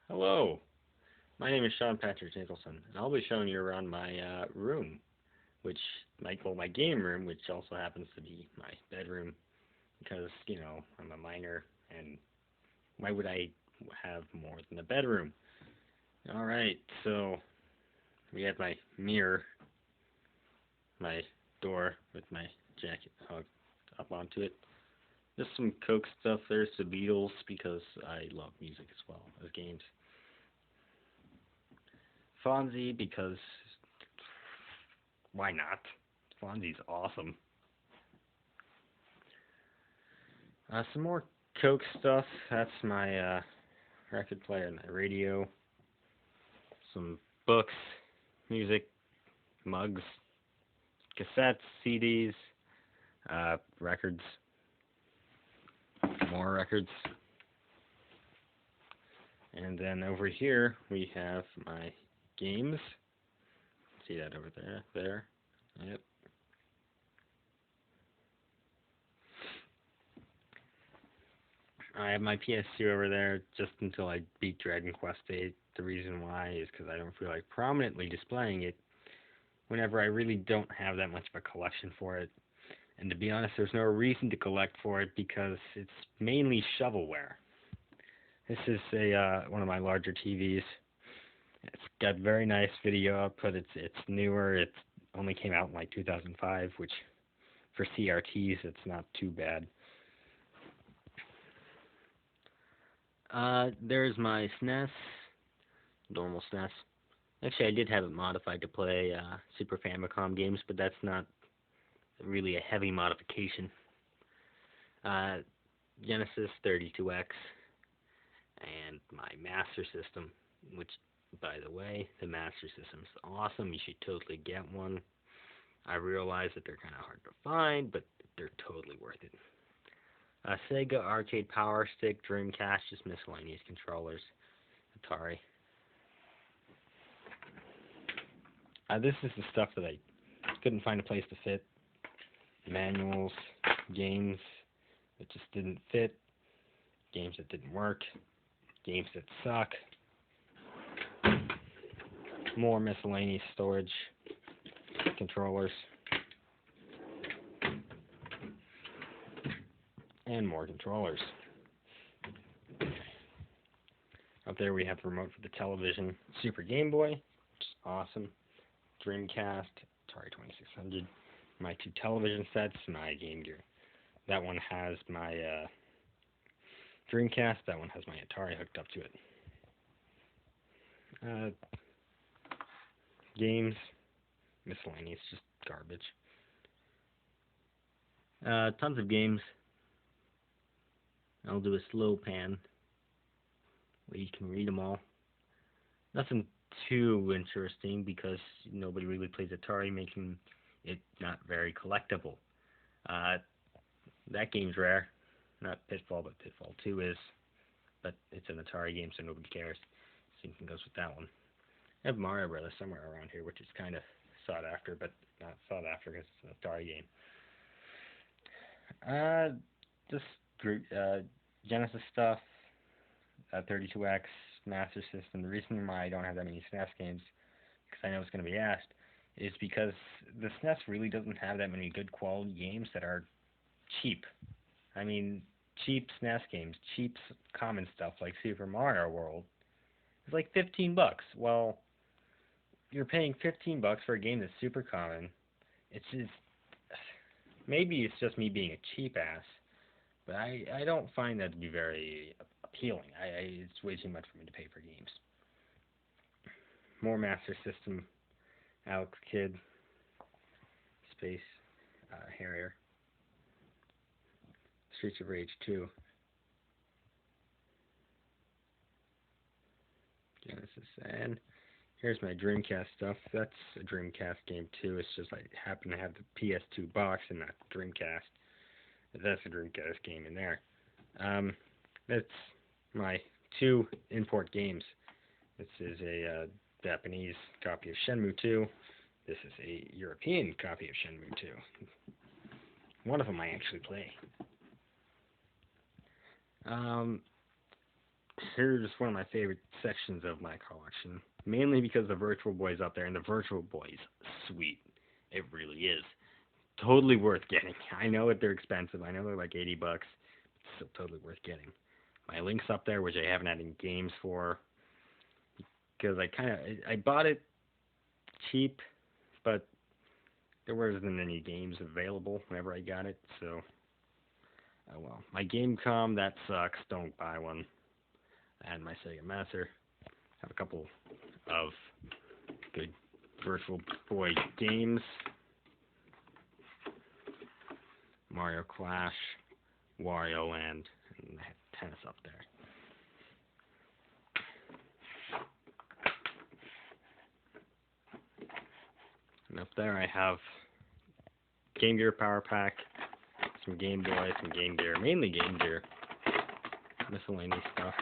Hello, my name is Sean Patrick Nicholson, and I'll be showing you around my room, which my game room, which also happens to be my bedroom, because I'm a minor, and why would I have more than a bedroom? All right, so we have my mirror, my door with my jacket hooked up onto it. Just some Coke stuff. There's the Beatles because I love music as well as games. Fonzie because why not? Fonzie's awesome. Some more Coke stuff. That's my record player and my radio. Some books, music, mugs, cassettes, CDs, records, more records. And then over here we have my games. See that over there? There. Yep. I have my PS2 over there just until I beat Dragon Quest VIII. The reason why is because I don't feel like prominently displaying it whenever I really don't have that much of a collection for it. And to be honest, there's no reason to collect for it because it's mainly shovelware. This is a one of my larger TVs. It's got very nice video output. It's newer. It only came out in like 2005, which for CRTs it's not too bad. There's my SNES, normal SNES. Actually, I did have it modified to play Super Famicom games, but that's not really a heavy modification. Genesis 32X, and my Master System, which, by the way, the Master System's awesome. You should totally get one. I realize that they're kind of hard to find, but they're totally worth it. Sega Arcade Power Stick, Dreamcast, just miscellaneous controllers, Atari. This is the stuff that I couldn't find a place to fit. Manuals, games that just didn't fit, games that didn't work, games that suck, more miscellaneous storage, controllers, and more controllers. Up there we have the remote for the television, Super Game Boy, which is awesome, Dreamcast, Atari 2600, my two television sets, my Game Gear. That one has my Dreamcast, that one has my Atari hooked up to it. Games, miscellaneous, just garbage. Tons of games. I'll do a slow pan where you can read them all. Nothing too interesting because nobody really plays Atari, making it not very collectible. That game's rare. Not Pitfall, but Pitfall 2 is. But it's an Atari game, so nobody cares. Same thing goes with that one. I have Mario Brothers somewhere around here, which is kind of sought after, but not sought after because it's an Atari game. Just Genesis stuff, 32X, Master System. The reason why I don't have that many SNES games, because I know it's going to be asked, is because the SNES really doesn't have that many good quality games that are cheap. I mean, cheap SNES games, cheap common stuff like Super Mario World. It's like $15. Well, you're paying $15 for a game that's super common. It's just, maybe it's just me being a cheap ass, but I don't find that to be very appealing. It's way too much for me to pay for games. More Master System, Alex Kidd, Space Harrier, Streets of Rage 2, Genesis, and here's my Dreamcast stuff. That's a Dreamcast game too. It's just I happen to have the PS2 box and not the Dreamcast. That's a Dreamcast game in there. That's my two import games. This is a Japanese copy of Shenmue 2. This is a European copy of Shenmue 2. One of them I actually play. here's one of my favorite sections of my collection. Mainly because the Virtual Boy's up there, and the Virtual Boy's sweet. It really is. Totally worth getting. I know that they're expensive. I know they're like $80. But still totally worth getting. My Link's up there, which I haven't had any games for. Because I bought it cheap, but there wasn't any games available whenever I got it, so oh well. My Gamecom, that sucks. Don't buy one. And my Sega Master. Have a couple of good Virtual Boy games. Mario Clash, Wario Land, and I have tennis up there. And up there I have Game Gear Power Pack, some Game Boy, some Game Gear, mainly Game Gear, miscellaneous stuff.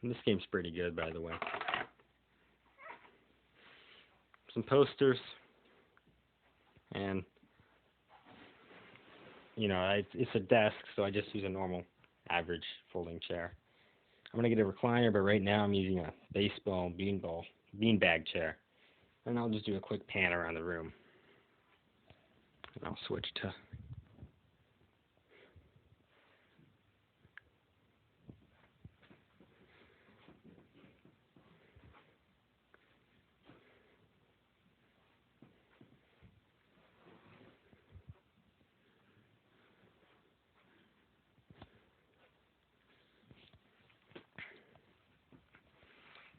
And this game's pretty good, by the way. Some posters, and it's a desk, so I just use a normal, average folding chair. I'm gonna get a recliner, but right now I'm using a baseball beanbag chair, and I'll just do a quick pan around the room. And I'll switch to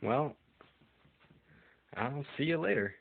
well, I'll see you later.